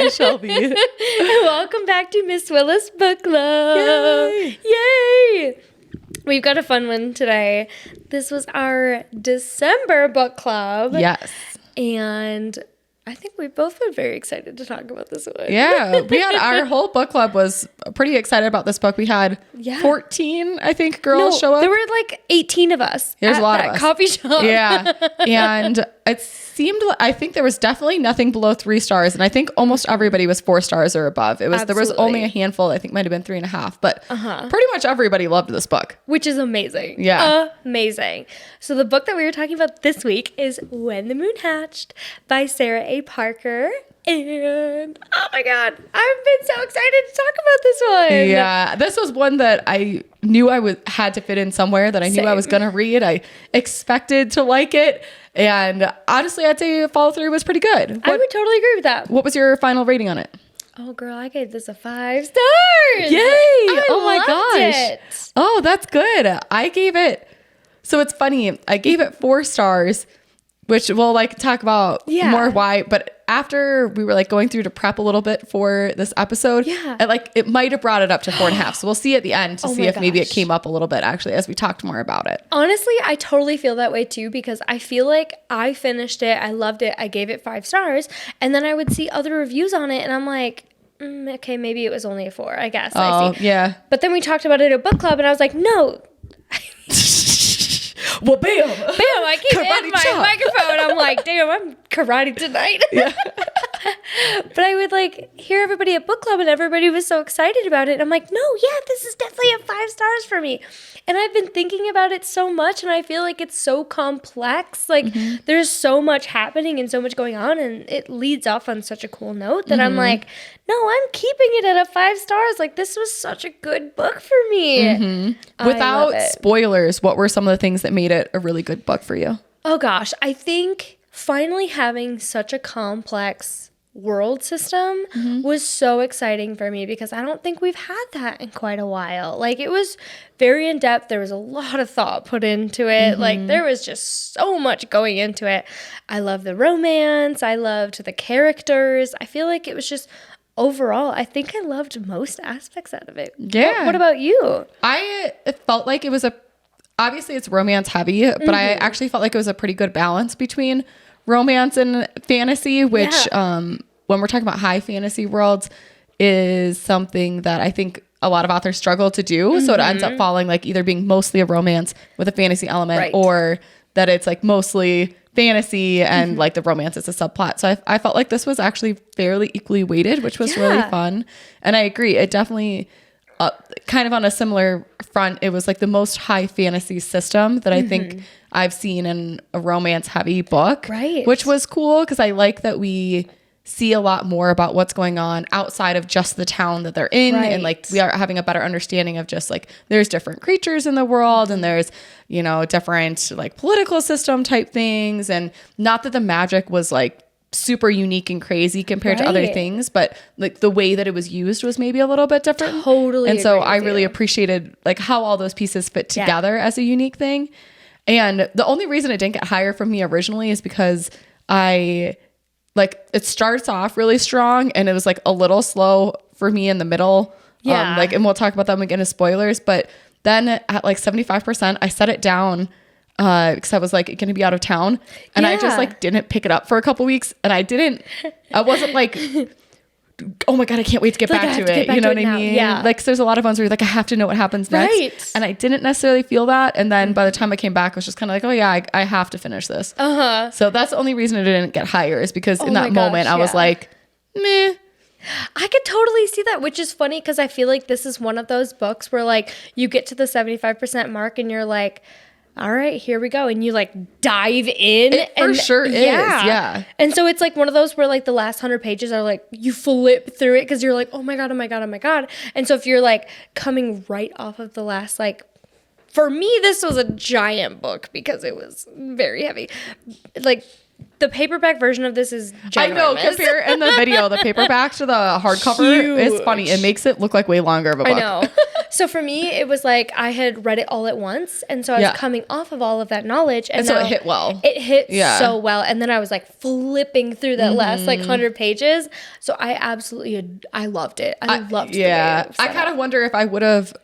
Hi, Shelby. And welcome back to Miss Willis Book Club. Yay. Yay! We've got a fun one today. This was our December book club. Yes. And I think we've both been very excited to talk about this one. Yeah. We had our whole book club was pretty excited about this book. We had 14, I think, girls show up. There were like 18 of us. There's at a lot that of us. coffee shop. Yeah. And it seemed, I think there was definitely nothing below 3 stars. And I think almost everybody was 4 stars or above. There was only a handful, I think might have been 3.5, but pretty much everybody loved this book. Which is amazing. Yeah. Amazing. So the book that we were talking about this week is When the Moon Hatched by Sarah A. Parker. And oh my God, I've been so excited to talk about this one. Yeah, this was one that I knew had to fit in somewhere, that I knew I was going to read. I expected to like it. And honestly, I'd say follow through was pretty good. I would totally agree with that. What was your final rating on it? Oh, girl, I gave this a 5 stars. Yay! Oh my gosh. It. Oh, that's good. I gave it, so it's funny. I gave it 4 stars, which we'll like talk about more why. But after we were like going through to prep a little bit for this episode, it might have brought it up to 4.5. So we'll see at the end to see if maybe it came up a little bit actually as we talked more about it. Honestly, I totally feel that way too, because I feel like I finished it, I loved it, I gave it 5 stars, and then I would see other reviews on it, and I'm like, okay, maybe it was only a 4. I guess. Oh, yeah. But then we talked about it at book club, and I was like, no. Well, bam! Bam! I keep hitting my microphone. I'm like, damn, I'm karate tonight. Yeah. But I would like hear everybody at book club, and everybody was so excited about it. And I'm like, no, yeah, this is definitely a 5 stars for me. And I've been thinking about it so much, and I feel like it's so complex. Like there's so much happening and so much going on, and it leads off on such a cool note that I'm like, no, I'm keeping it at a 5 stars. Like this was such a good book for me. Without spoilers, what were some of the things that made it a really good book for you? Oh gosh, I think finally having such a complex world system was so exciting for me, because I don't think we've had that in quite a while. Like it was very in depth. There was a lot of thought put into it. Like there was just so much going into it. I love the romance. I loved the characters. I feel like it was just overall, I think I loved most aspects out of it. Yeah. What about you? I felt like it was obviously it's romance heavy, but I actually felt like it was a pretty good balance between romance and fantasy, which when we're talking about high fantasy worlds is something that I think a lot of authors struggle to do. So it ends up falling like either being mostly a romance with a fantasy element, or that it's like mostly fantasy and like the romance is a subplot. So I felt like this was actually fairly equally weighted, which was really fun. And I agree. It definitely kind of on a similar front, it was like the most high fantasy system that I think I've seen in a romance heavy book, which was cool, because I like that we see a lot more about what's going on outside of just the town that they're in. And like we are having a better understanding of just like there's different creatures in the world, and there's, you know, different like political system type things. And not that the magic was like super unique and crazy compared to other things, but like the way that it was used was maybe a little bit different. Totally. And so I really appreciated like how all those pieces fit together as a unique thing. And the only reason it didn't get higher from me originally is because it starts off really strong, and it was like a little slow for me in the middle. And we'll talk about that when we get into spoilers, but then at like 75%, I set it down because I was like going to be out of town, and I just like didn't pick it up for a couple weeks, and I wasn't like, oh my God, I can't wait to get back to it. You know what I mean? Yeah. Like, 'cause there's a lot of ones where you're like, I have to know what happens next. Right. And I didn't necessarily feel that. And then by the time I came back, I was just kind of like, oh yeah, I have to finish this. So that's the only reason it didn't get higher, is because in that moment I was like, meh. I could totally see that, which is funny because I feel like this is one of those books where like you get to the 75% mark and you're like, all right, here we go. And you like dive in. It for sure is. Yeah. And so it's like one of those where like the last 100 pages are like, you flip through it because you're like, oh my God, oh my God, oh my God. And so if you're like coming right off of the last, like, for me, this was a giant book because it was very heavy. Like, the paperback version of this is ginormous. I know, compare in the video, the paperback to the hardcover is funny. It makes it look like way longer of a book. I know. So for me, it was like I had read it all at once. And so I was coming off of all of that knowledge. And so it hit well. It hit so well. And then I was like flipping through that last like 100 pages. So I absolutely, I loved it. I loved the way it was set I kind of wonder if I would have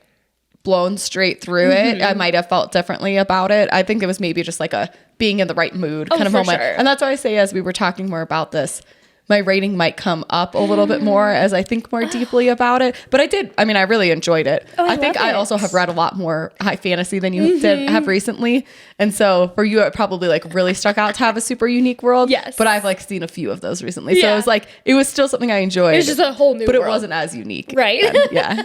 blown straight through it, I might have felt differently about it. I think it was maybe just like a being in the right mood kind of moment. Sure. And that's why I say, as we were talking more about this, my rating might come up a little bit more as I think more deeply about it. But I really enjoyed it. I think I also have read a lot more high fantasy than you did have recently. And so for you, it probably like really stuck out to have a super unique world. Yes. But I've like seen a few of those recently. So it was like, it was still something I enjoyed. It was just a whole new world. But it wasn't as unique. Right. Yeah.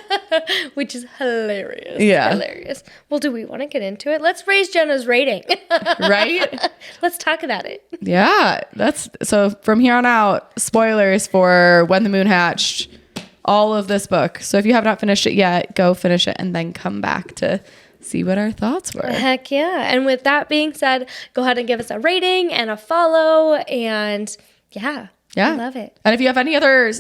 Which is hilarious. Yeah. Hilarious. Well, do we want to get into it? Let's raise Jenna's rating. Right? Let's talk about it. Yeah. So from here on out, spoilers for When the Moon Hatched, all of this book. So if you have not finished it yet, go finish it and then come back to see what our thoughts were. Heck yeah. And with that being said, go ahead and give us a rating and a follow. And yeah. I love it. And if you have any other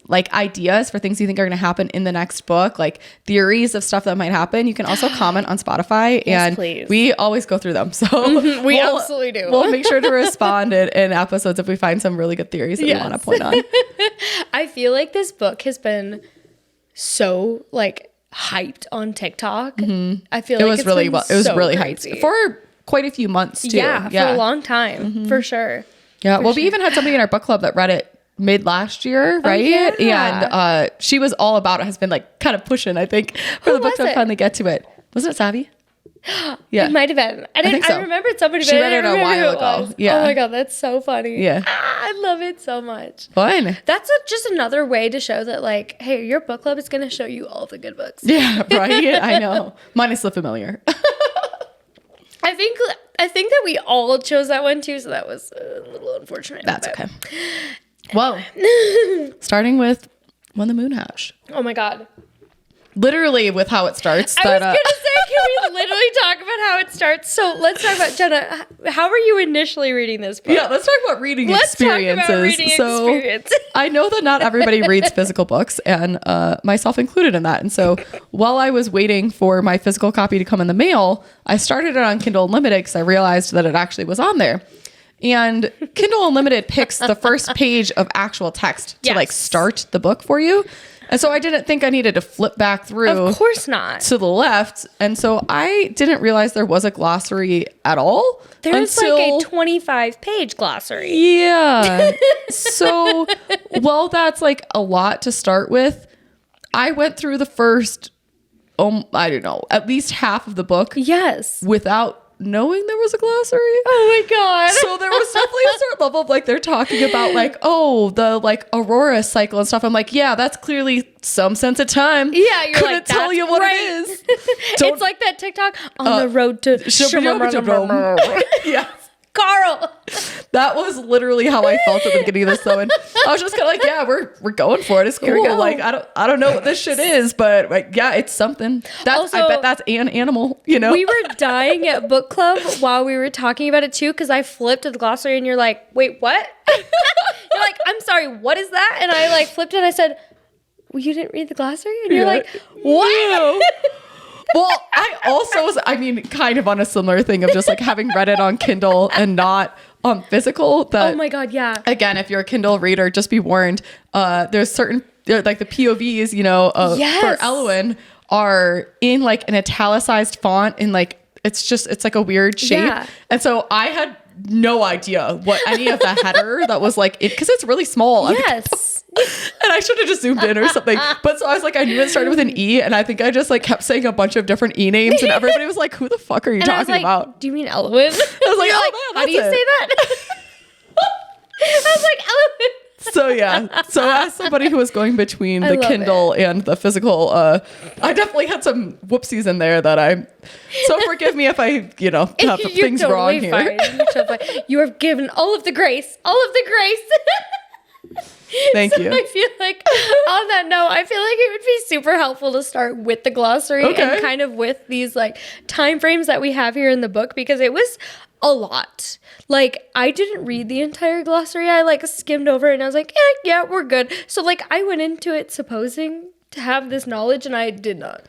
like ideas for things you think are going to happen in the next book, like theories of stuff that might happen, you can also comment on Spotify. Yes, and please. We always go through them. So we absolutely do. We'll make sure to respond in episodes if we find some really good theories that we want to point on. I feel like this book has been so like hyped on TikTok. I feel like it was really hyped for quite a few months too. Yeah, for a long time, for sure. Yeah, we even had somebody in our book club that read it mid last year, right? Oh, yeah. And she was all about it, has been like kind of pushing, I think, for the book to finally get to it. Wasn't it Savvy? Yeah. It might have been. I think so. I remembered somebody she read it a while ago. Yeah. Oh my God, that's so funny. Yeah. I love it so much. Fun. That's just another way to show that like, hey, your book club is going to show you all the good books. Yeah, right? I know. Minus the familiar. I think that we all chose that one too, so that was a little unfortunate. That's okay. Well, starting with When the Moon Hatched. Oh my God. Literally with how it starts. I was going to say, can we literally talk about how it starts? So let's talk about, Jenna, how were you initially reading this book? Yeah, let's talk about reading experiences. Talk about reading experience. I know that not everybody reads physical books, and myself included in that. And so while I was waiting for my physical copy to come in the mail, I started it on Kindle Unlimited because I realized that it actually was on there. And Kindle Unlimited picks the first page of actual text to like start the book for you. And so I didn't think I needed to flip back through. Of course not. To the left. And so I didn't realize there was a glossary at all. There's like a 25-page glossary. Yeah. So, well, that's like a lot to start with. I went through the first, I don't know, at least half of the book. Yes. Without knowing there was a glossary. Oh my God. So there was definitely a certain level of like, they're talking about like, oh, the like Aurora cycle and stuff. I'm like, yeah, that's clearly some sense of time. Yeah, you're couldn't like, tell you what it is. It's like that TikTok on the road to yeah. Carl. That was literally how I felt at the beginning of this though. And I was just kind of like, yeah, we're going for it. It's cool. Like, I don't know what this shit is, but like, yeah, it's something. Also, I bet that's an animal, you know? We were dying at book club while we were talking about it too, because I flipped to the glossary and you're like, wait, what? You're like, I'm sorry, what is that? And I like flipped it and I said, well, you didn't read the glossary? And you're like, what? Well, I also was, kind of on a similar thing of just like having read it on Kindle and not on physical. That, oh my God, yeah. Again, if you're a Kindle reader, just be warned. There's certain, like the POVs, you know, for Elwyn are in like an italicized font and like, it's like a weird shape. Yeah. And so I had no idea what any of the header that was like, because it's really small. Yes. And I should have just zoomed in or something. But so I was like, I knew it started with an E, and I think I just like kept saying a bunch of different E names, and everybody was like, who the fuck are you talking about? Do you mean Elwyn? I was like, oh man, how do you say that? I was like, Elwyn. So yeah. So as somebody who was going between the Kindle and the physical, I definitely had some whoopsies in there that so forgive me if I, have things totally wrong here. Fine. You're totally fine. You have given all of the grace. Thank you. I feel like on that note, I feel like it would be super helpful to start with the glossary and kind of with these like time frames that we have here in the book, because it was a lot. Like, I didn't read the entire glossary. I like skimmed over it and I was like, yeah, we're good. So like I went into it supposing to have this knowledge, and I did not.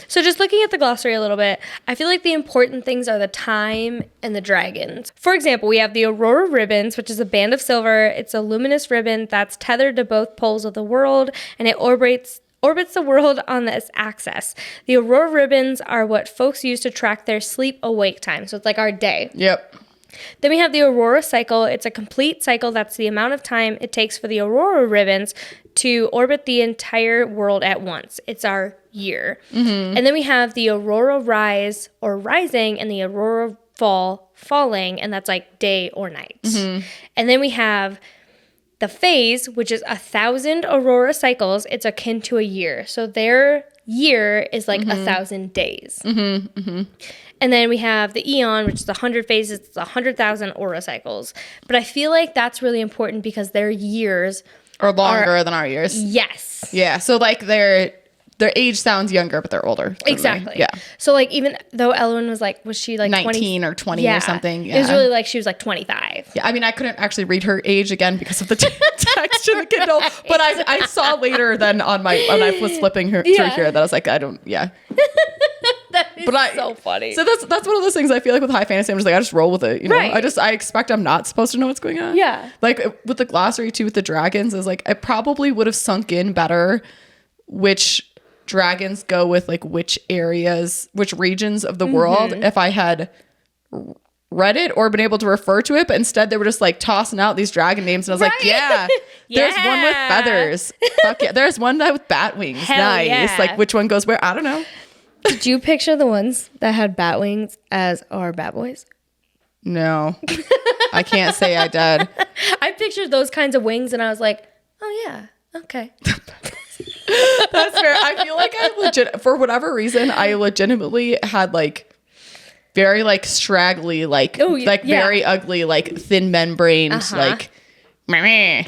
So just looking at the glossary a little bit, I feel like the important things are the time and the dragons. For example, we have the aurora ribbons, which is a band of silver. It's a luminous ribbon that's tethered to both poles of the world, and it orbits the world on this axis. The aurora ribbons are what folks use to track their sleep-awake time. So it's like our day. Yep. Then we have the aurora cycle. It's a complete cycle. That's the amount of time it takes for the aurora ribbons to orbit the entire world at once. It's our year. Mm-hmm. And then we have the aurora rise or rising and the aurora falling, and that's like day or night. Mm-hmm. And then we have the phase, which is 1,000 aurora cycles. It's akin to a year. So their year is like 1,000 days. Mm-hmm. Mm-hmm. And then we have the eon, which is 100 phases. It's 100,000 aura cycles. But I feel like that's really important because their years are longer than our years. Yes. Yeah. So like their age sounds younger, but they're older. Exactly. Yeah. So like even though Ellen was she like 19 or 20 or something? Yeah. It was really like she was like 25. Yeah. I mean, I couldn't actually read her age again because of the text in the Kindle, but I saw later then when I was flipping through here that I was like, That is so funny. So that's one of those things I feel like with high fantasy, I'm just like, I just roll with it. You know, right. I expect I'm not supposed to know what's going on. Yeah. Like with the glossary too, with the dragons, is like, I probably would have sunk in better which dragons go with like which regions of the world if I had read it or been able to refer to it, but instead they were just like tossing out these dragon names, and I was like, yeah, there's one with feathers. Fuck yeah. There's one with bat wings. Hell nice. Yeah. Like which one goes where? I don't know. Did you picture the ones that had bat wings as our bat boys? No, I can't say I did. I pictured those kinds of wings, and I was like, oh yeah, okay. That's fair. I feel like for whatever reason, I legitimately had like very like straggly, like very ugly, like thin membranes, like. Yeah.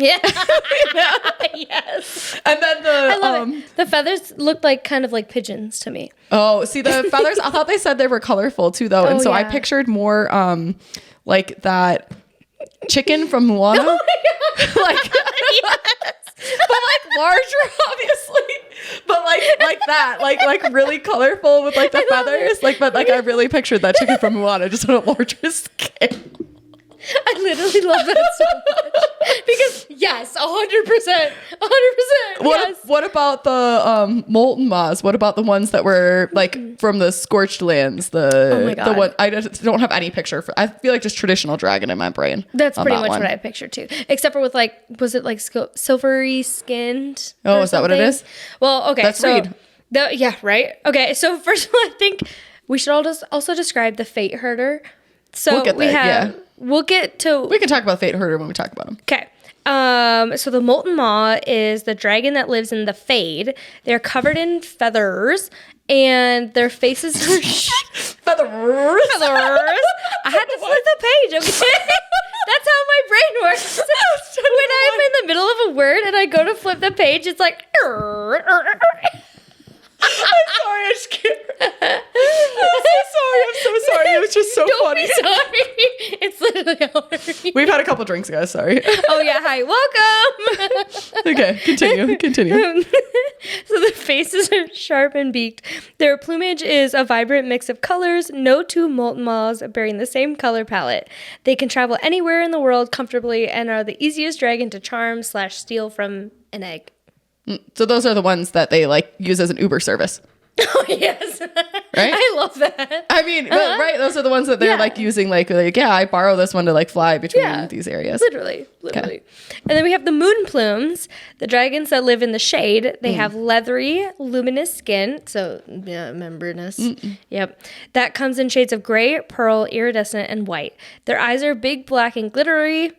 Yes. And then the feathers looked like kind of like pigeons to me. Oh, see the feathers. I thought they said they were colorful too, though, and so I pictured more like that chicken from Moana, like but like larger, obviously, but like that, like really colorful with like the feathers, like but like I really pictured that chicken from Moana just on a larger scale. I literally love that so much because yes, 100%. Yes. What about the molten moths? What about the ones that were like from the scorched lands? The one I just don't have any picture for. I feel like just traditional dragon in my brain. That's pretty much what I pictured too, except for with like was it like silvery skinned? Oh, is that what it is? Well, okay, that's Reed. Yeah, right. Okay, so first of all, I think we should all just also describe the fate herder. So we can talk about Fate Herder when we talk about them. Okay. So the Molten Maw is the dragon that lives in the Fade. They're covered in feathers, and their faces are feathers. I had to flip the page. Okay, that's how my brain works. When I'm in the middle of a word and I go to flip the page, it's like. I'm sorry, I just can't. I'm so sorry. It was just so funny. Don't be sorry. It's literally how we've had a couple drinks, guys. Sorry. Oh yeah, hi, welcome. Okay, continue. So the faces are sharp and beaked. Their plumage is a vibrant mix of colors. No two molten moths bearing the same color palette. They can travel anywhere in the world comfortably and are the easiest dragon to charm/steal from an egg. So those are the ones that they like use as an Uber service. Oh yes, right. I love that. I mean, right? Those are the ones that they're like using. Like, I borrow this one to like fly between these areas. Literally. Okay. And then we have the moon plumes, the dragons that live in the shade. They have leathery, luminous skin. So membranous. Yep. That comes in shades of gray, pearl, iridescent, and white. Their eyes are big, black, and glittery.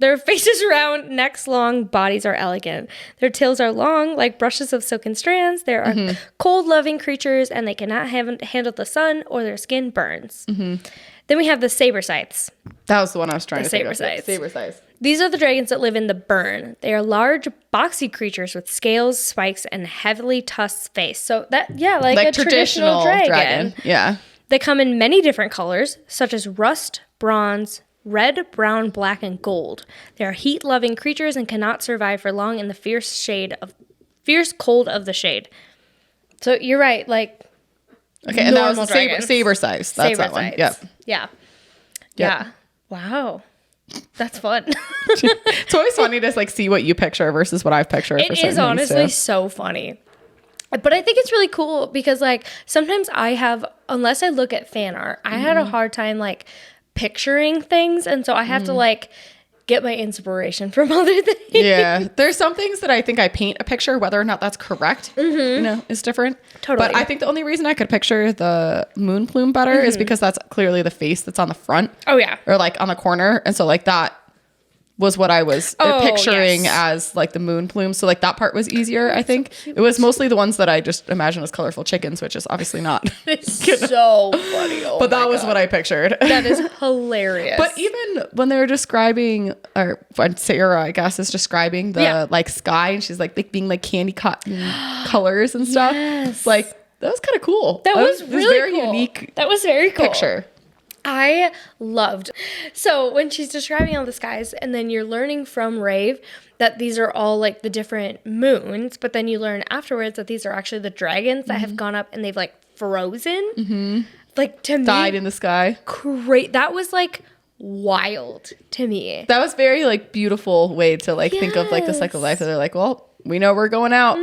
Their faces round, necks long, bodies are elegant. Their tails are long, like brushes of silken strands. They are cold-loving creatures, and they cannot handle the sun, or their skin burns. Then we have the saber scythes. That was the one I was trying to think of. Saber scythes. These are the dragons that live in the burn. They are large, boxy creatures with scales, spikes, and heavily tusked face. So that, like a traditional dragon. Yeah. They come in many different colors, such as rust, bronze, red, brown, black, and gold. They are heat-loving creatures and cannot survive for long in the fierce fierce cold of the shade. So you're right, like okay, and that was saber size. That's that one. Yep. Yeah. Wow. That's fun. It's always funny to like see what you picture versus what I've pictured. It is honestly so funny. But I think it's really cool because like sometimes unless I look at fan art, I had a hard time like picturing things. And so I have to like get my inspiration from other things. Yeah. There's some things that I think I paint a picture, whether or not that's correct, is different. Totally. But I think the only reason I could picture the moon plume better is because that's clearly the face that's on the front. Oh, yeah. Or like on the corner. And so like that was what I was picturing as like the moon plume. So like that part was easier, I think. It was mostly the ones that I just imagined as colorful chickens, which is obviously not. It's so funny. Oh but that was what I pictured. That is hilarious. But even when they were describing, or when Sarah, I guess, is describing the like sky, and she's like being like candy cotton colors and stuff. Yes. Like that was kind of cool. That was really very cool. unique. That was very cool. Picture. I loved. So when she's describing all the skies, and then you're learning from Rave that these are all like the different moons, but then you learn afterwards that these are actually the dragons that have gone up and they've like frozen. Like to me, Died in the sky. Great. That was like wild to me. That was very like beautiful way to like think of like the cycle of life. That they're like, well, we know we're going out.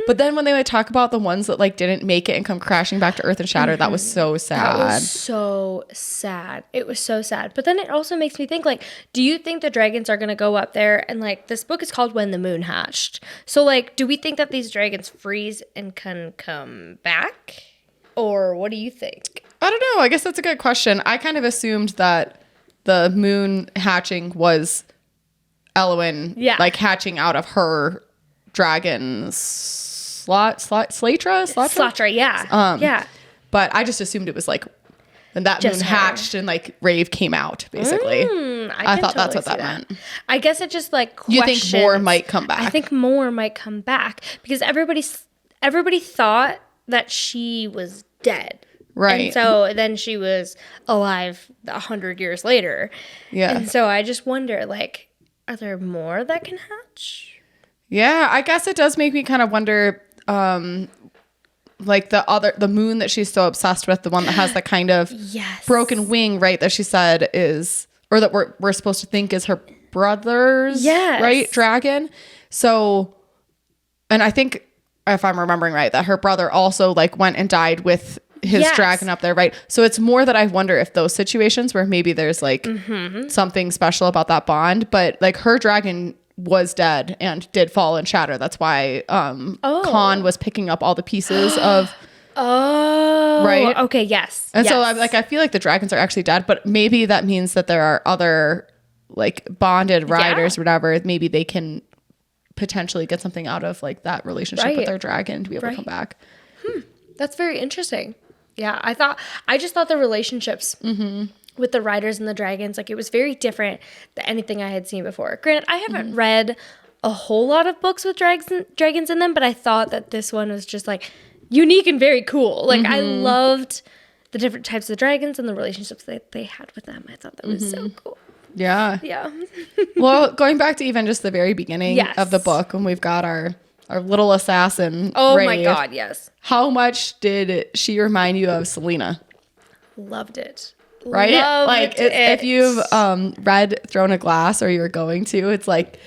But then when they would talk about the ones that like didn't make it and come crashing back to earth and shatter, that was so sad. That was so sad. It was so sad. But then it also makes me think like, do you think the dragons are going to go up there? And like this book is called When the Moon Hatched. So like, do we think that these dragons freeze and can come back? Or what do you think? I don't know. I guess that's a good question. I kind of assumed that the moon hatching was Elwyn like hatching out of her dragon Slatra, yeah. But I just assumed it was like when that just moon hatched and like Rave came out, basically. I thought that's what that meant. I guess it just like you think more might come back. I think more might come back because everybody thought that she was dead. Right. And so then she was alive 100 years later. Yeah. And so I just wonder, like, are there more that can hatch? Yeah, I guess it does make me kind of wonder, like the moon that she's so obsessed with, the one that has the kind of broken wing, right? That she said is, or that we're supposed to think is her brother's, right? Dragon. So, and I think if I'm remembering right, that her brother also like went and died with his dragon up there, right? So it's more that I wonder if those situations where maybe there's like something special about that bond, but like her dragon was dead and did fall and shatter. That's why Khan was picking up all the pieces of right. Okay, yes. And so I'm like, I feel like the dragons are actually dead, but maybe that means that there are other like bonded riders, whatever. Maybe they can potentially get something out of like that relationship with their dragon to be able to come back. That's very interesting. Yeah, I just thought the relationships with the riders and the dragons, like it was very different than anything I had seen before. Granted, I haven't read a whole lot of books with dragons in them, but I thought that this one was just like unique and very cool. Like I loved the different types of dragons and the relationships that they had with them. I thought that was so cool. Yeah. Yeah. Well, going back to even just the very beginning of the book, when we've got our little assassin. Oh Rave, my God, yes. How much did she remind you of Selena? Loved it. Right? Like if you've read Throne of Glass or you're going to, it's like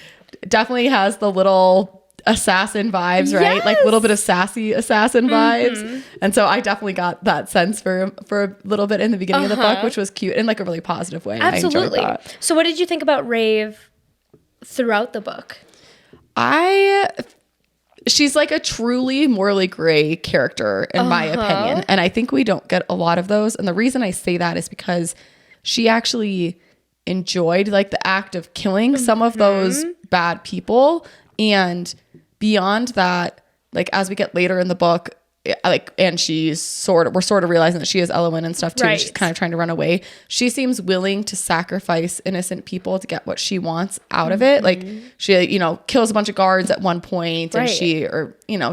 definitely has the little assassin vibes, right? Like a little bit of sassy assassin vibes. And so I definitely got that sense for a little bit in the beginning of the book, which was cute in like a really positive way. Absolutely. I enjoyed that. So what did you think about Rave throughout the book? She's like a truly morally gray character in my opinion. And I think we don't get a lot of those. And the reason I say that is because she actually enjoyed like the act of killing some of those bad people. And beyond that, like as we get later in the book, like, and we're sort of realizing that she is Elwyn and stuff too. Right. She's kind of trying to run away. She seems willing to sacrifice innocent people to get what she wants out of it. Like she, kills a bunch of guards at one point, and she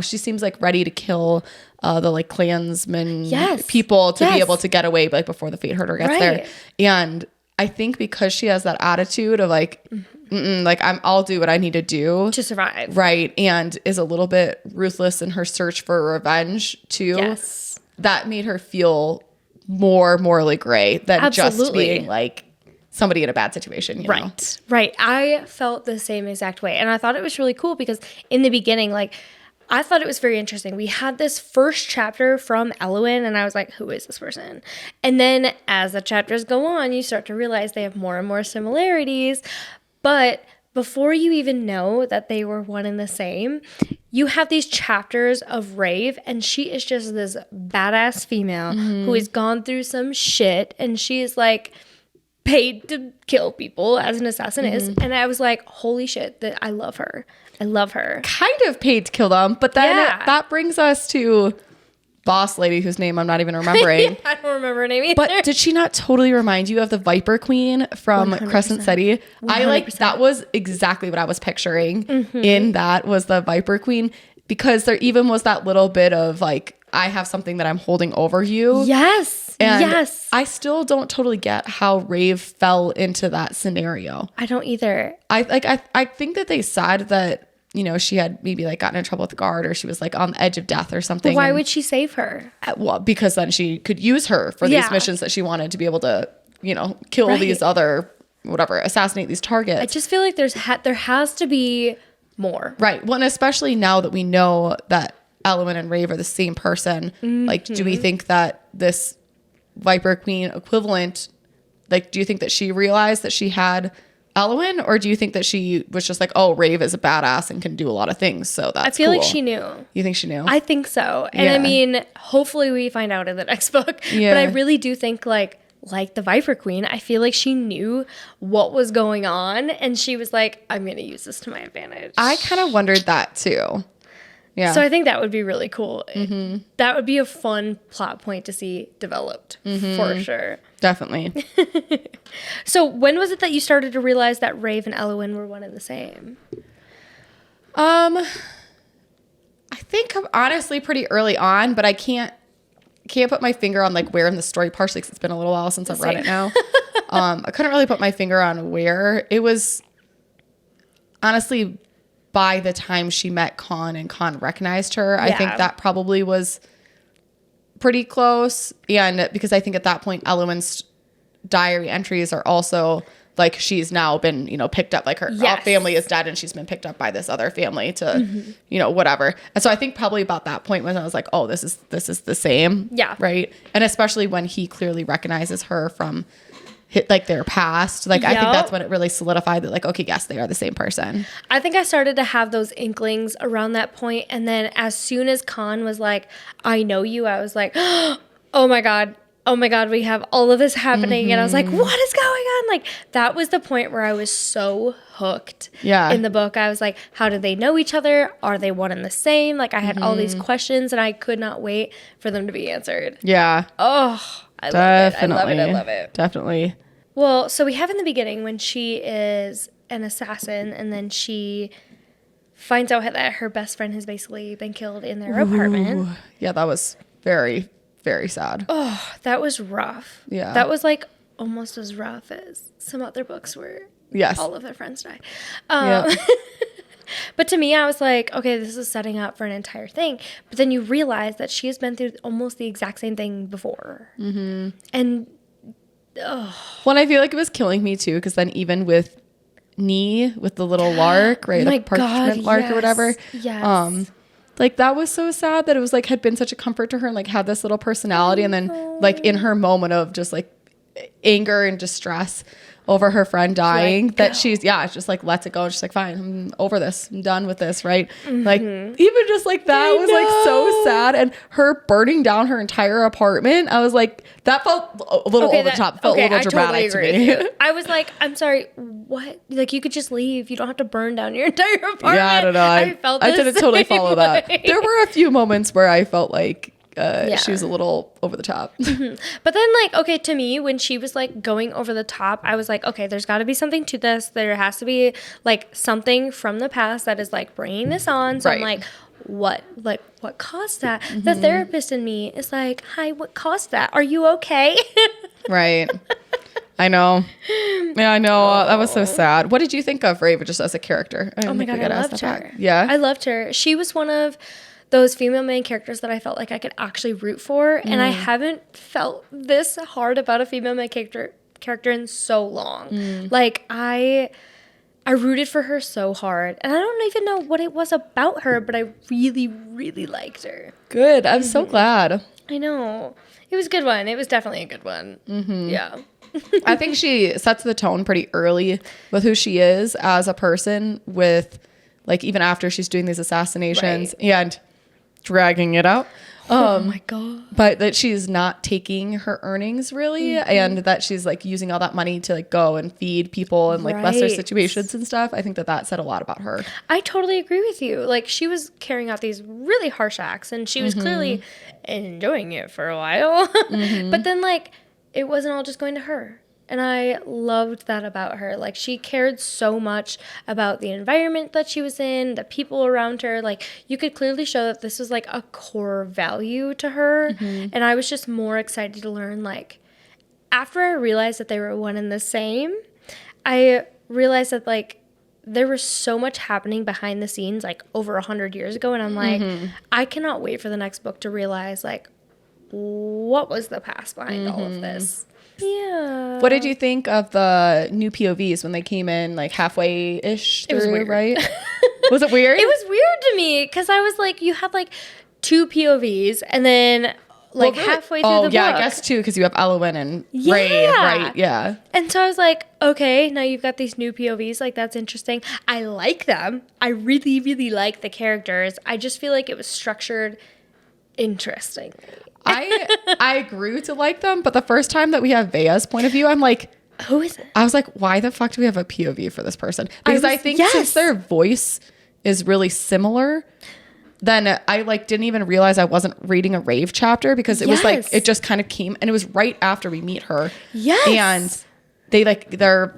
seems like ready to kill the like clansmen people to be able to get away, like before the fate herder gets there. And I think because she has that attitude of like like I'll do what I need to do to survive. Right. And is a little bit ruthless in her search for revenge too. Yes. That made her feel more morally gray than just being like somebody in a bad situation. You know? Right. I felt the same exact way. And I thought it was really cool because in the beginning, like, I thought it was very interesting. We had this first chapter from Elowen, and I was like, who is this person? And then as the chapters go on, you start to realize they have more and more similarities. But before you even know that they were one and the same, you have these chapters of Rave, and she is just this badass female who has gone through some shit, and she is like paid to kill people as an assassin is. And I was like, holy shit, that I love her. I love her. Kind of paid to kill them, but then that brings us to boss lady whose name I'm not even remembering. I don't remember her name either. But did she not totally remind you of the Viper Queen from 100%. Crescent City? 100%. That was exactly what I was picturing in that was the Viper Queen, because there even was that little bit of like, I have something that I'm holding over you. Yes. And I still don't totally get how Rave fell into that scenario. I don't either. I think that they said that, you know, she had maybe like gotten in trouble with the guard, or she was like on the edge of death or something. But why would she save her? Well, because then she could use her for these missions that she wanted to be able to, you know, kill these other, whatever, assassinate these targets. I just feel like there has to be more. Right. Well, and especially now that we know that Elowen and Rave are the same person, like, do we think that this Viper Queen equivalent, like, do you think that she realized that she had Elowen, or do you think that she was just like, oh, Rave is a badass and can do a lot of things, so that's I feel cool. like she knew. You think she knew? I think so. And I mean, hopefully we find out in the next book. But I really do think like the Viper Queen, I feel like she knew what was going on, and she was like, I'm going to use this to my advantage. I kind of wondered that too. Yeah. So I think that would be really cool. That would be a fun plot point to see developed for sure. Definitely. So when was it that you started to realize that Rave and Elowen were one and the same? I think I'm honestly pretty early on, but I can't put my finger on like where in the story, partially because it's been a little while since I've read it now. I couldn't really put my finger on where. It was honestly by the time she met Khan and Khan recognized her. I think that probably was pretty close. And because I think at that point, Elowen's diary entries are also like, she's now been, you know, picked up, like her family is dead and she's been picked up by this other family to, you know, whatever. And so I think probably about that point when I was like, oh, this is the same. Yeah. Right. And especially when he clearly recognizes her from like their past. Like, I think that's when it really solidified that, like, okay, yes, they are the same person. I think I started to have those inklings around that point. And then as soon as Khan was like, I know you, I was like, oh my God, we have all of this happening. And I was like, what is going on? Like, that was the point where I was so hooked in the book. I was like, how do they know each other? Are they one and the same? Like, I had all these questions and I could not wait for them to be answered. Yeah. Oh, I love it. I love it. Definitely. Well, so we have in the beginning when she is an assassin and then she finds out that her best friend has basically been killed in their apartment. Yeah, that was very, very sad. Oh, that was rough. Yeah. That was like almost as rough as some other books where all of their friends die. But to me, I was like, okay, this is setting up for an entire thing. But then you realize that she has been through almost the exact same thing before. And well, I feel like it was killing me too, because then even with Nee, with the little lark, right? The parchment lark or whatever. Yes. Like, that was so sad that it was like had been such a comfort to her and like had this little personality, and then like in her moment of just like anger and distress over her friend dying, that she's just like lets it go. She's like, fine, I'm over this, I'm done with this, right? Like, even just like that was like so sad. And her burning down her entire apartment, I was like, that felt a little over the top, felt a little dramatic to me. I was like, I'm sorry, what? Like, you could just leave, you don't have to burn down your entire apartment. Yeah, I don't know, I didn't totally follow that. There were a few moments where I felt like she was a little over the top. But then, like, okay, to me, when she was like going over the top, I was like, okay, there's got to be something to this. There has to be like something from the past that is like bringing this on. So I'm like, what caused that? The therapist in me is like, hi, what caused that? Are you okay? Right. I know. Yeah, I know. That was so sad. What did you think of Raven just as a character? Oh my God, I loved her. Yeah. I loved her. She was one of those female main characters that I felt like I could actually root for. And I haven't felt this hard about a female main character in so long. Like, I rooted for her so hard. And I don't even know what it was about her, but I really, really liked her. Good. I'm so glad. I know. It was a good one. It was definitely a good one. Yeah. I think she sets the tone pretty early with who she is as a person, with like even after she's doing these assassinations and dragging it out. Oh my God. But that she's not taking her earnings really, and that she's like using all that money to like go and feed people in like lesser situations and stuff. I think that said a lot about her. I totally agree with you. Like, she was carrying out these really harsh acts, and she was clearly enjoying it for a while. But then like, it wasn't all just going to her. And I loved that about her. Like, she cared so much about the environment that she was in, the people around her. Like, you could clearly show that this was like a core value to her. And I was just more excited to learn, like, after I realized that they were one and the same, I realized that like there was so much happening behind the scenes, like over 100 years ago. And I'm like, I cannot wait for the next book to realize like, what was the past behind all of this? Yeah. What did you think of the new POVs when they came in like halfway-ish through, It was weird. right? Was it weird? It was weird to me because I was like, you had like 2 POVs and then like halfway through the book. I guess too, because you have Elowen and Ray, right? Yeah. And so I was like, okay, now you've got these new POVs. Like, that's interesting. I like them. I really, really like the characters. I just feel like it was structured interestingly. I grew to like them, but the first time that we have Vea's point of view, I'm like, who is it? I was like, why the fuck do we have a POV for this person? Because I think since their voice is really similar, then I like didn't even realize I wasn't reading a Rave chapter, because it was like, it just kind of came, and it was right after we meet her. Yes. And they like their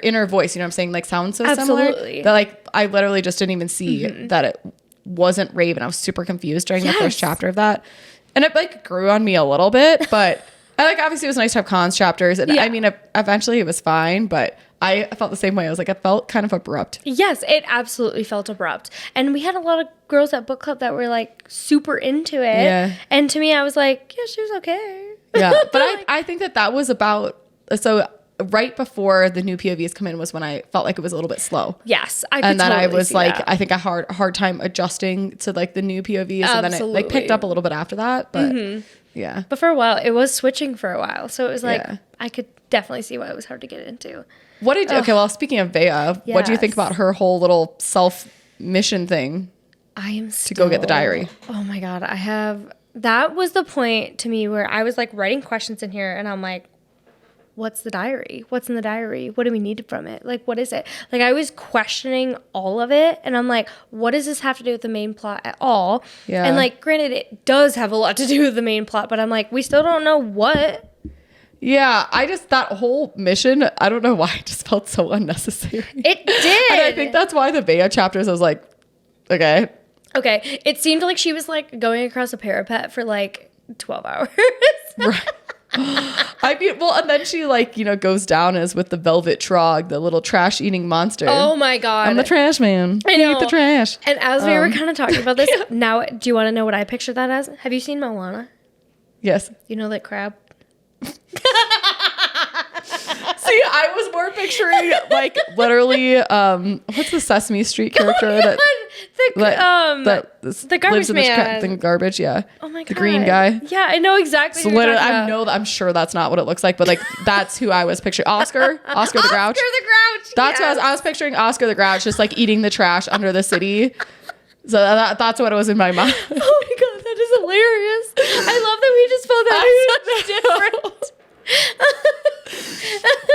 inner voice, you know what I'm saying? Like, sounds so similar that like I literally just didn't even see that it wasn't Rave, and I was super confused during the first chapter of that. And it like grew on me a little bit, but I like, obviously it was nice to have Khan's chapters. And I mean, eventually it was fine, but I felt the same way. I was like, it felt kind of abrupt. Yes, it absolutely felt abrupt. And we had a lot of girls at book club that were like super into it. Yeah. And to me, I was like, yeah, she was okay. Yeah. But I think that was about, so right before the new POVs come in was when I felt like it was a little bit slow. Yes, I could and then totally I was like, that. I think I had a hard time adjusting to like the new POVs, and then it like picked up a little bit after that. But yeah, but for a while it was switching for a while, so it was like I could definitely see why it was hard to get into. Okay, well, speaking of Vea, what do you think about her whole little self mission thing? To go get the diary. Oh my God, that was the point to me where I was like writing questions in here, and I'm like, what's the diary? What's in the diary? What do we need from it? Like, what is it? Like, I was questioning all of it, and I'm like, what does this have to do with the main plot at all? Yeah. And like, granted, it does have a lot to do with the main plot, but I'm like, we still don't know what. Yeah, that whole mission, I don't know why it just felt so unnecessary. It did. And I think that's why the Vea chapters, I was like, okay. Okay. It seemed like she was like going across a parapet for like 12 hours. Right. I mean, well, and then she like, you know, goes down as with the velvet trog, the little trash eating monster. Oh my God. I'm the trash man. I know. Eat the trash. And as we were kind of talking about this, now, do you want to know what I picture that as? Have you seen Moana? Yes. You know that crab? See, I was more picturing like literally, what's the Sesame Street character that the garbage man, the garbage, yeah. Oh my God, the green guy. Yeah, I know exactly. So literally, I'm sure that's not what it looks like, but like that's who I was picturing. Oscar the Grouch. Oscar the Grouch. That's what I was picturing. Oscar the Grouch, just like eating the trash under the city. So that's what it was in my mind. Oh my God, that is hilarious. I love that we just felt that such different.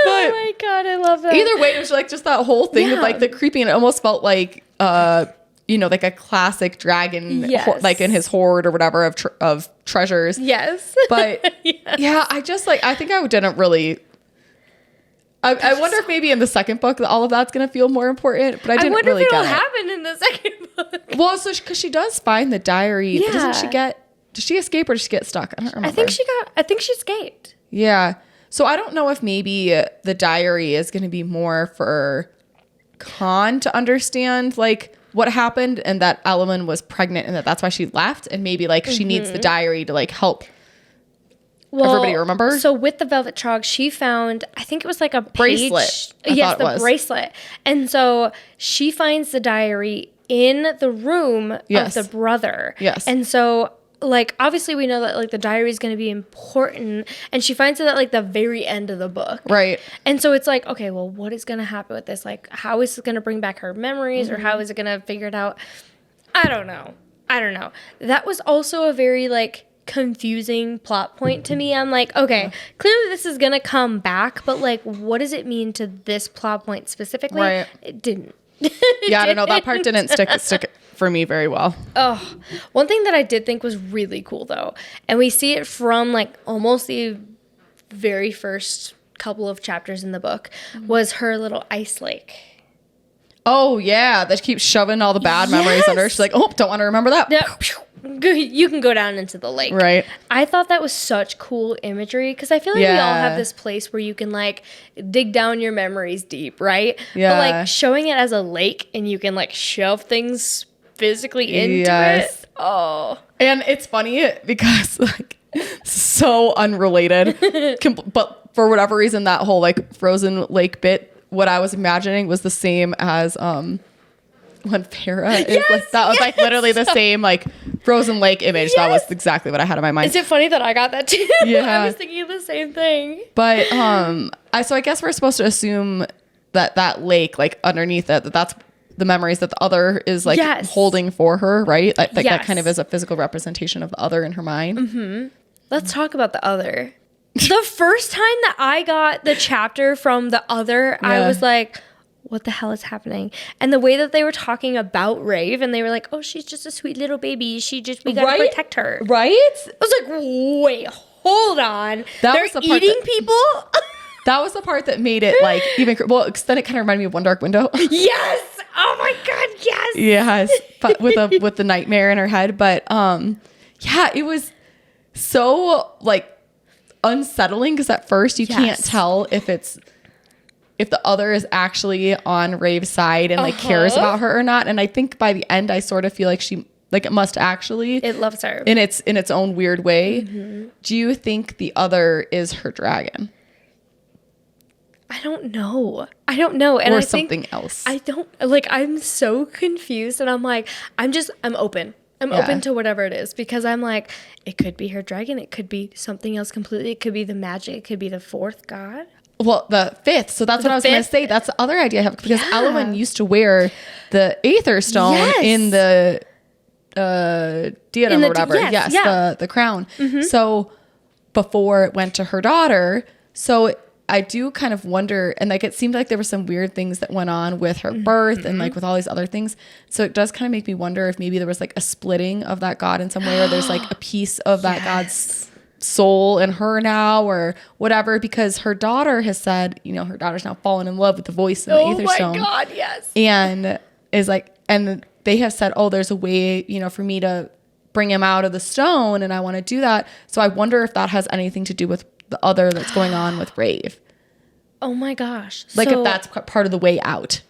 Oh my God, I love that. Either way, it was like just that whole thing of like the creepy, and it almost felt like you know, like a classic dragon, like in his hoard or whatever of treasures. Yes. But yeah, I just like, I think I didn't really. I wonder if maybe in the second book all of that's going to feel more important, but I didn't really get it. I wonder if it'll happen in the second book. Well, so because she does find the diary, does she escape or does she get stuck? I don't remember. I think she escaped. Yeah. So I don't know if maybe the diary is going to be more for Khan to understand like what happened and that Ellen was pregnant and that's why she left. And maybe like she needs the diary to like help everybody remember. So with the Velvet Trog, she found, I think it was like a bracelet. Yes, the bracelet. And so she finds the diary in the room of the brother. Yes. And so like obviously we know that like the diary is going to be important, and she finds it at like the very end of the book. Right. And so it's like, okay, well, what is going to happen with this? Like, how is it going to bring back her memories, or how is it going to figure it out? I don't know. That was also a very like confusing plot point to me. I'm like, okay, clearly this is going to come back, but like, what does it mean to this plot point specifically? Right. It didn't. Yeah, I don't know. That part didn't stick for me very well. Oh, one thing that I did think was really cool though, and we see it from like almost the very first couple of chapters in the book, was her little ice lake. Oh yeah, that keeps shoving all the bad memories under her. She's like, oh, don't want to remember that. Yep. You can go down into the lake. Right. I thought that was such cool imagery, because I feel like we all have this place where you can like dig down your memories deep, right? Yeah. But like showing it as a lake and you can like shove things physically into it. Oh. And it's funny because like so unrelated, but for whatever reason that whole like frozen lake bit, what I was imagining was the same as when Farah is like, that was like literally the same like frozen lake image. That was exactly what I had in my mind. Is it funny that I got that too? Yeah. I was thinking the same thing. But so I guess we're supposed to assume that lake like underneath it, that's the memories that the other is like holding for her, right? Like that kind of is a physical representation of the other in her mind. Mm-hmm. Let's talk about the other. The first time that I got the chapter from the other, I was like, what the hell is happening? And the way that they were talking about Rave, and they were like, oh, she's just a sweet little baby. We gotta protect her. Right? I was like, wait, hold on. They're eating people? That was the part that made it like even, well, then it kind of reminded me of One Dark Window. Yes. Oh my God, yes. Yes. But with the nightmare in her head. But yeah, it was so like unsettling, because at first you can't tell if the other is actually on Rave's side and like cares about her or not. And I think by the end, I sort of feel like she like it must actually. It loves her in its own weird way. Mm-hmm. Do you think the other is her dragon? I don't know. And or something else. I don't like, I'm so confused, and I'm like, I'm open. I'm open to whatever it is, because I'm like, it could be her dragon. It could be something else completely. It could be the magic. It could be the fourth god. Well, the fifth. So that's what I was going to say. That's the other idea I have, because Elowen used to wear the Aether Stone in the diadem or whatever. Yes, the crown. Mm-hmm. So before it went to her daughter. So I do kind of wonder, and like it seemed like there were some weird things that went on with her birth and like with all these other things. So it does kind of make me wonder if maybe there was like a splitting of that god in some way, or there's like a piece of that god's soul in her now or whatever, because her daughter has said, her daughter's now fallen in love with the voice in the Aether Stone. Oh my God, yes. And is like, and they have said, oh, there's a way, for me to bring him out of the stone, and I want to do that. So I wonder if that has anything to do with the other that's going on with Rave. Oh my gosh. Like if that's part of the way out.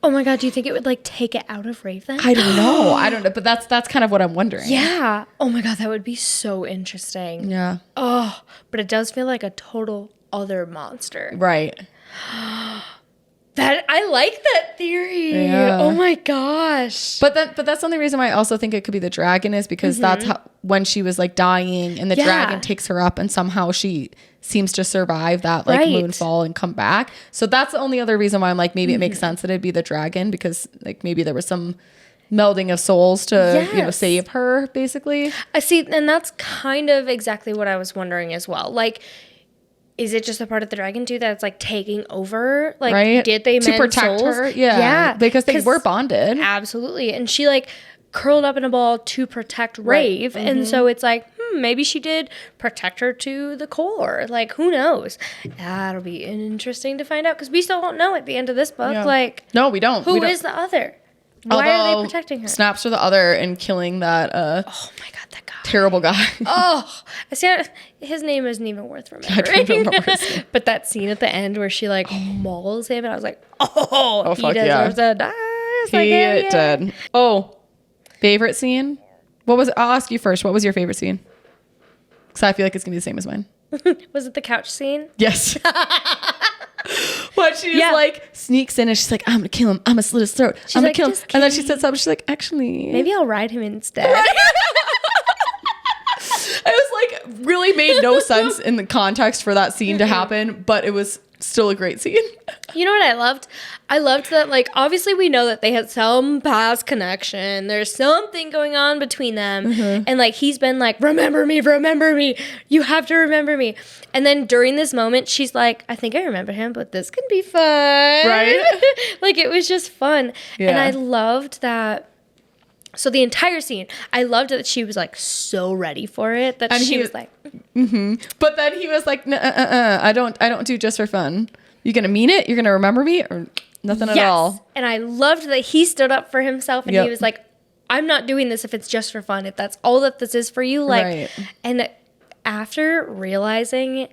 Oh my God, do you think it would like take it out of Rave then? I don't know. But that's kind of what I'm wondering. Yeah. Oh my God, that would be so interesting. Yeah. Oh, but it does feel like a total other monster. Right. That I like that theory. Yeah. Oh my gosh. But that's the only reason why I also think it could be the dragon, is because that's how, when she was like dying and the dragon takes her up and somehow she seems to survive that like moonfall and come back. So that's the only other reason why I'm like, maybe it makes sense that it'd be the dragon, because like maybe there was some melding of souls to save her basically. I see, and that's kind of exactly what I was wondering as well. Like, is it just a part of the dragon too that's like taking over? Like, did they to protect souls? her? Yeah, because they were bonded. Absolutely, and she like curled up in a ball to protect Rave, and so it's like, maybe she did protect her to the core. Like, who knows? That'll be interesting to find out, because we still don't know at the end of this book. Yeah. Like, no, we don't. Who is the other? Why are they protecting her? Snaps are the other and killing that. Oh my God, that guy. Terrible guy. Oh, I see. His name isn't even worth remembering. I don't remember his name. But that scene at the end where she like mauls him, and I was like, oh, he fuck deserves yeah. to die. It's He like, hell yeah. did. Oh, favorite scene? What was it? I'll ask you first. What was your favorite scene? Because I feel like it's going to be the same as mine. Was it the couch scene? Yes. But she's like sneaks in and she's like, I'm going to kill him. I'm going to slit his throat. I'm going to kill him. And then she said something. She's like, actually. Maybe I'll ride him instead. It was like really made no sense in the context for that scene to happen, but it was still a great scene. You know what I loved? I loved that, like, obviously we know that they had some past connection. There's something going on between them. And, like, he's been like, remember me. You have to remember me. And then during this moment, she's like, I think I remember him, but this can be fun. Right? Like, it was just fun. Yeah. And I loved that. So the entire scene, I loved that she was like so ready for it that she was like, But then he was like, I don't do just for fun. You gonna mean it? You're gonna remember me or nothing at all? And I loved that he stood up for himself and Yep. he was like, I'm not doing this if it's just for fun. If that's all that this is for you, like, Right. and after realizing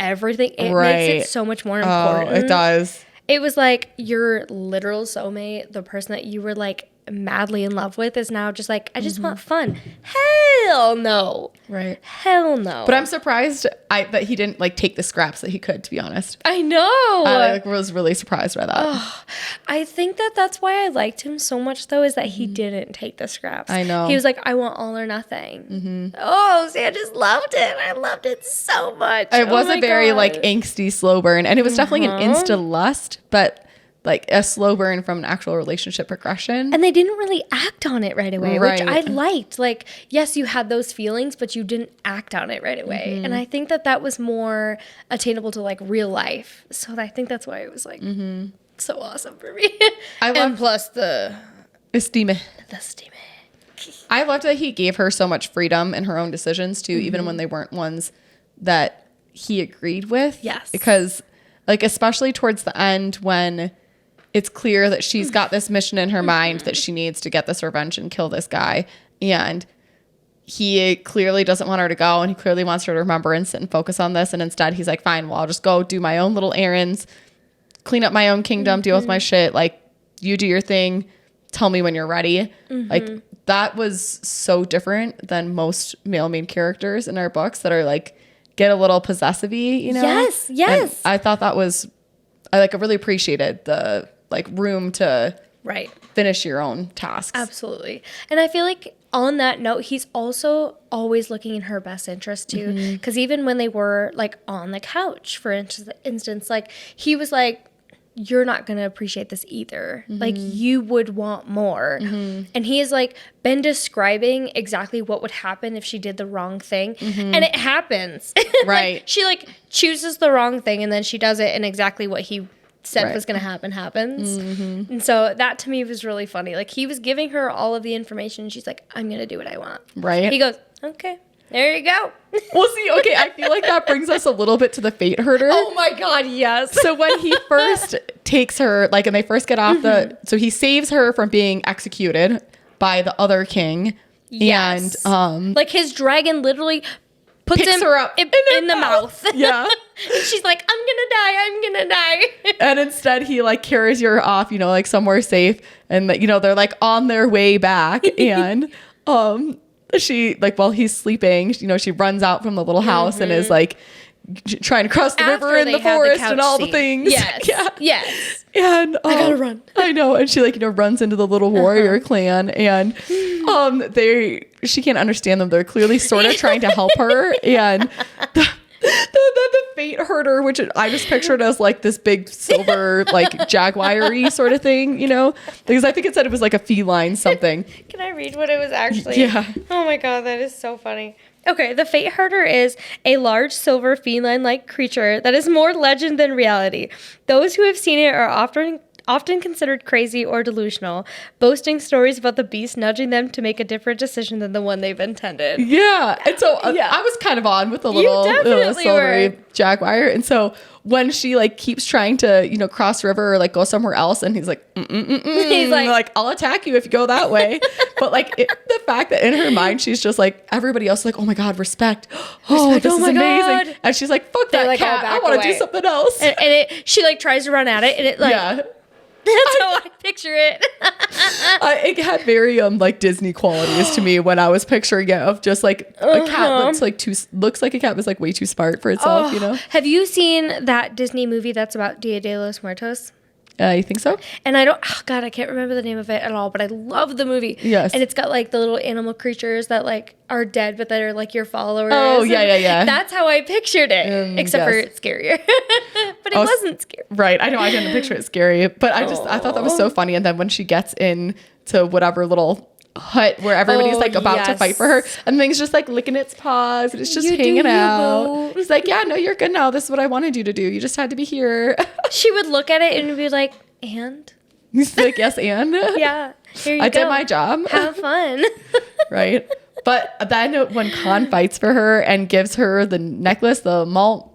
everything, it Right. makes it so much more important. Oh, it does. It was like your literal soulmate, the person that you were like madly in love with, is now just like, I just want fun. Hell no. Right. Hell no. But I'm surprised that he didn't like take the scraps that he could, to be honest. I know. I was really surprised by that. I think that's why I liked him so much, though, is that he didn't take the scraps. I know. He was like, I want all or nothing. Oh, see, I just loved it. I loved it so much. It was my a very God. like angsty slow burn, and it was definitely an insta lust, but like a slow burn from an actual relationship progression. And they didn't really act on it right away, which I Right. liked. Like, yes, you had those feelings, but you didn't act on it right away. And I think that was more attainable to like real life. So I think that's why it was like so awesome for me. And plus the Estime. steam. I loved that he gave her so much freedom in her own decisions too, even when they weren't ones that he agreed with. Yes. Because like, especially towards the end when it's clear that she's got this mission in her mind that she needs to get this revenge and kill this guy. And he clearly doesn't want her to go. And he clearly wants her to remember and sit and focus on this. And instead he's like, fine, well, I'll just go do my own little errands, clean up my own kingdom, deal with my shit. Like, you do your thing. Tell me when you're ready. Like, that was so different than most male main characters in our books that are like, get a little possessive-y, you know? Yes. And I thought that was, I really appreciated the like room to finish your own tasks. Absolutely. And I feel like on that note, he's also always looking in her best interest too. Because even when they were like on the couch, for instance, like he was like, you're not going to appreciate this either. Like, you would want more. And he has like been describing exactly what would happen if she did the wrong thing. And it happens. Right. Like, she like chooses the wrong thing and then she does it, and exactly what he said was going to happen happens. And so that to me was really funny. Like, he was giving her all of the information and she's like, I'm going to do what I want. Right. He goes, okay, there you go. Well, see, okay, I feel like that brings us a little bit to the fate herder. Oh my God, yes. So when he first takes her, like, and they first get off so he saves her from being executed by the other king. Yes. And, like, his dragon literally puts picks him her up in the mouth. Yeah. And she's like, I'm gonna die. And instead he like carries her off, you know, like somewhere safe. And, you know, they're like on their way back. And, she, like, while he's sleeping, you know, she runs out from the little house and is like trying to cross the river in the forest and all the things. Yes. Yeah. Yes. And I gotta run. I know. And she like, you know, runs into the little warrior clan, and she can't understand them. They're clearly sort of trying to help her. And the fate herder, which I just pictured as like this big silver, like jaguar-y sort of thing, you know, because I think it said it was like a feline something. Can I read what it was actually? Yeah. Oh my God, that is so funny. Okay, the fate herder is a large silver feline-like creature that is more legend than reality. Those who have seen it are often considered crazy or delusional, boasting stories about the beast nudging them to make a different decision than the one they've intended. Yeah. And so I was kind of on with the little silvery jaguar. And so when she like keeps trying to, you know, cross river or like go somewhere else, and he's like, he's like, I'll attack you if you go that way. But like the fact that in her mind, she's just like, everybody else is like, oh my God, respect. Oh, this is amazing. God. And she's like, fuck that like, cat. I want to do something else. And she like tries to run at it, and it like, that's how I picture it. It had very like Disney qualities to me when I was picturing it, of just like a cat looks like a cat was like way too smart for itself, you know? Have you seen that Disney movie that's about Dia de los Muertos? You think so? And I can't remember the name of it at all, but I love the movie. Yes. And it's got like the little animal creatures that like are dead, but that are like your followers. Oh, yeah. That's how I pictured it, except for it's scarier. But it wasn't scary. Right. I know I didn't picture it scary, but I thought that was so funny. And then when she gets into whatever little hut where everybody's like about to fight for her, and thing's just like licking its paws and it's just hanging out. She's like, yeah, no, you're good now. This is what I wanted you to do. You just had to be here. She would look at it and be like, and? He's like, yes, and? Yeah. Here you go. I did my job. Have fun. Right. But then when Khan fights for her and gives her the necklace, the Malmar?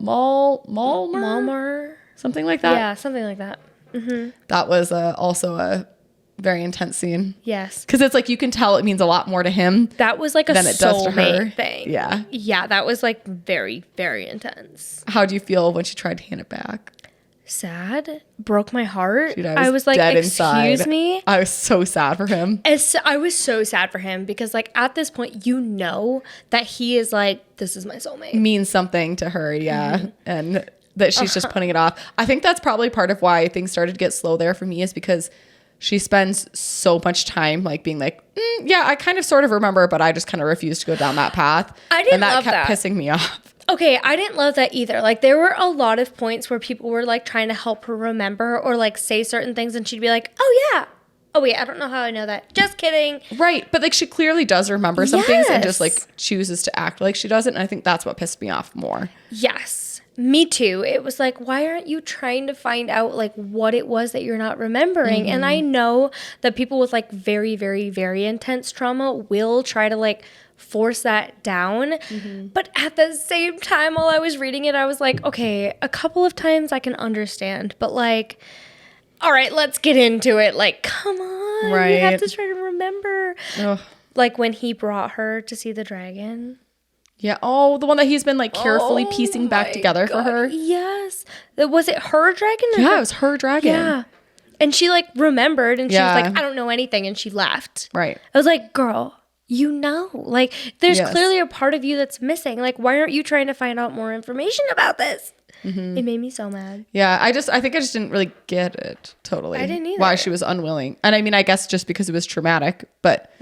Something like that. Yeah, something like that. Mm-hmm. That was also a very intense scene. Yes. Because it's like you can tell it means a lot more to him. That was like a than it does to her thing. Yeah. Yeah, that was like very, very intense. How do you feel when she tried to hand it back? Sad. Broke my heart. Dude, I was like, excuse me. I was so sad for him. I was so sad for him because like at this point, you know that he is like, this is my soulmate. Means something to her, yeah. Mm-hmm. And that she's just putting it off. I think that's probably part of why things started to get slow there for me, is because she spends so much time like being like, yeah, I kind of sort of remember, but I just kind of refused to go down that path. I didn't love that. And that kept pissing me off. Okay, I didn't love that either. Like there were a lot of points where people were like trying to help her remember or like say certain things, and she'd be like, oh yeah. Oh wait, I don't know how I know that. Just kidding. Right. But like she clearly does remember some things and just like chooses to act like she doesn't. And I think that's what pissed me off more. Yes. Me too. It was like, why aren't you trying to find out like what it was that you're not remembering? Mm-hmm. And I know that people with like very, very, very intense trauma will try to like force that down. Mm-hmm. But at the same time, while I was reading it, I was like, okay, a couple of times I can understand, but like, all right, let's get into it. Like, come on. Right. You have to try to remember. Ugh. Like when he brought her to see the dragon. Yeah. Oh, the one that he's been like carefully piecing back together for her. Yes. Was it her dragon? Yeah, it was her dragon. Yeah. And she like remembered and she was like, I don't know anything. And she left. Right. I was like, girl, you know, like there's clearly a part of you that's missing. Like, why aren't you trying to find out more information about this? Mm-hmm. It made me so mad. Yeah. I think I just didn't really get it totally. I didn't either. Why she was unwilling. And I mean, I guess just because it was traumatic, but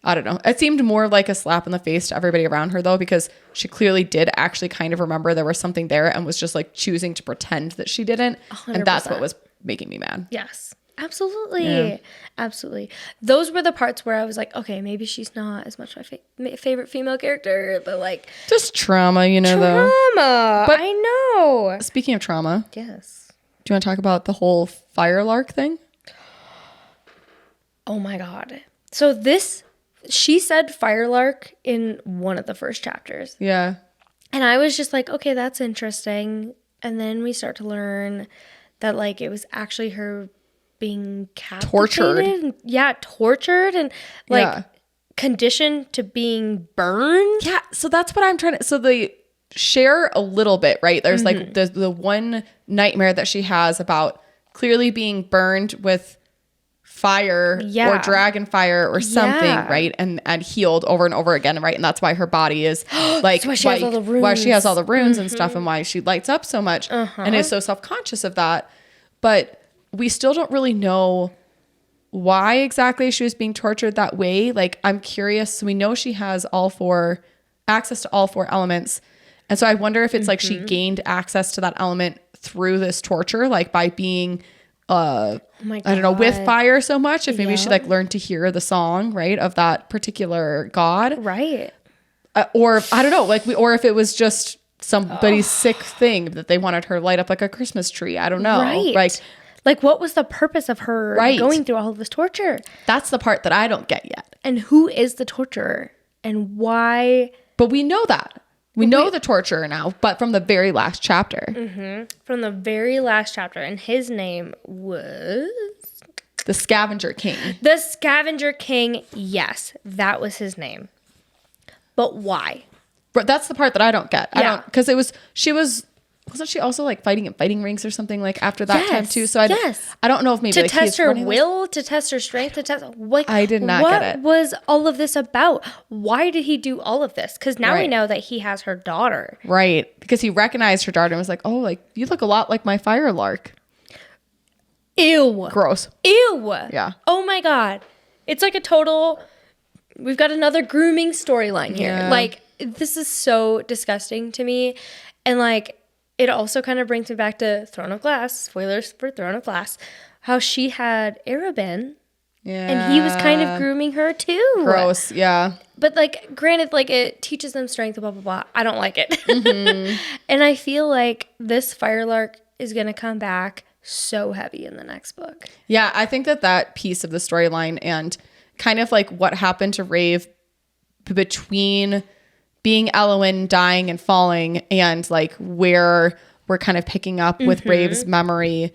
I don't know. It seemed more like a slap in the face to everybody around her though, because she clearly did actually kind of remember there was something there and was just like choosing to pretend that she didn't. 100%. And that's what was making me mad. Yes. Absolutely. Yeah. Absolutely. Those were the parts where I was like, okay, maybe she's not as much my favorite female character, but like just trauma, you know, though. Trauma. But I know. Speaking of trauma. Yes. Do you want to talk about the whole firelark thing? Oh my God. So she said firelark in one of the first chapters. Yeah. And I was just like, okay, that's interesting. And then we start to learn that like it was actually her being tortured. Yeah, tortured and like conditioned to being burned. Yeah, so that's what I'm trying to. So they share a little bit, right? There's like the one nightmare that she has about clearly being burned with fire or dragon fire or something, right? And healed over and over again, right? And that's why her body is like why she has all the runes and stuff, and why she lights up so much and is so self-conscious of that. But we still don't really know why exactly she was being tortured that way. Like, I'm curious. So we know she has access to all four elements. And so I wonder if it's like she gained access to that element through this torture, like by being, I don't know, with fire so much. If maybe she like learned to hear the song, right, of that particular god. Right. Or I don't know, like or if it was just somebody's sick thing that they wanted her to light up like a Christmas tree. I don't know. Right. Like, Like, what was the purpose of her going through all of this torture? That's the part that I don't get yet. And who is the torturer? And why? But we know that. We know the torturer now, but from the very last chapter. Mm-hmm. From the very last chapter. And his name was... The Scavenger King. The Scavenger King. Yes, that was his name. But why? But that's the part that I don't get. I don't, because wasn't she also like fighting at fighting rings or something like after that time too? So I don't know if maybe to like test her will, to test her strength, to test like I did not get it. What was all of this about? Why did he do all of this? Because now we know that he has her daughter. Right. Because he recognized her daughter and was like, oh, like you look a lot like my fire lark. Ew. Gross. Ew. Yeah. Oh my God. It's like a total, we've got another grooming storyline here. Yeah. Like, this is so disgusting to me. And like, it also kind of brings me back to Throne of Glass. Spoilers for Throne of Glass. How she had Arabin. Yeah. And he was kind of grooming her too. Gross. Yeah. But like, granted, like it teaches them strength, blah, blah, blah. I don't like it. Mm-hmm. And I feel like this Firelark is going to come back so heavy in the next book. Yeah. I think that piece of the storyline and kind of like what happened to Rave between being Elowen, dying and falling, and like where we're kind of picking up with Rave's memory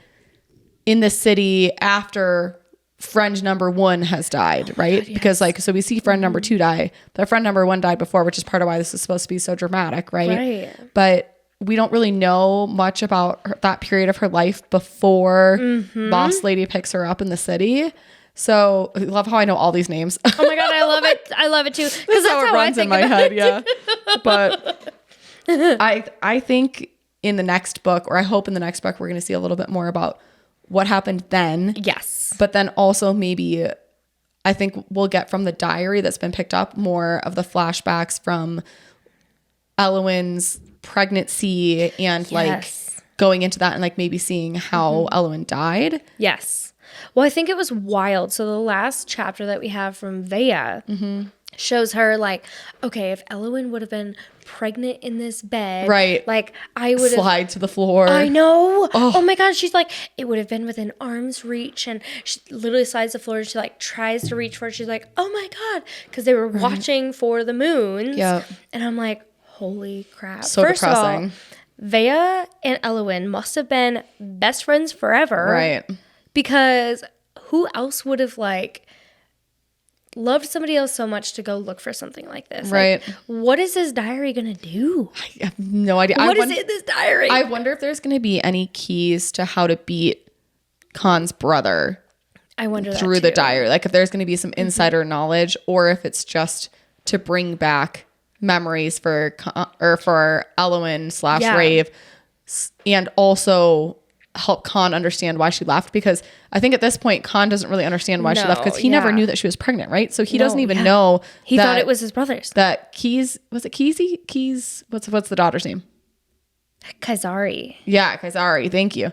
in the city after friend number 1 has died, right? God, yes. Because like, so we see friend number 2 die, but friend number 1 died before, which is part of why this is supposed to be so dramatic, right? But we don't really know much about that period of her life before Boss Lady picks her up in the city. So I love how I know all these names. Oh my God, I love it. I love it too. Because that's how it runs in my head, yeah. But I think in the next book, or I hope in the next book, we're going to see a little bit more about what happened then. Yes. But then also maybe I think we'll get from the diary that's been picked up more of the flashbacks from Elowen's pregnancy and like going into that and like maybe seeing how Elowen died. Yes. Well, I think it was wild. So the last chapter that we have from Vea shows her like, okay, if Elowen would have been pregnant in this bed, right? Like I would slide to the floor. I know. Oh my God. She's like, it would have been within arm's reach, and she literally slides to the floor and she like tries to reach for it. She's like, oh my God, because they were watching for the moons. Yeah. And I'm like, holy crap. So First depressing. Of all, Vea and Elowen must have been best friends forever, right? Because who else would have like loved somebody else so much to go look for something like this? Right. Like, what is his diary going to do? I have no idea. What is in this diary? I wonder if there's going to be any keys to how to beat Khan's brother. I wonder that through the diary. Like if there's going to be some insider knowledge, or if it's just to bring back memories for Elowen / Rave, and also help Khan understand why she left, because I think at this point Khan doesn't really understand why she left, because he never knew that she was pregnant, right? So he doesn't even know. He thought it was his brother's. That Keys, was it Keezy? Keys, what's the daughter's name? Kaisari. Yeah, Kaisari. Thank you.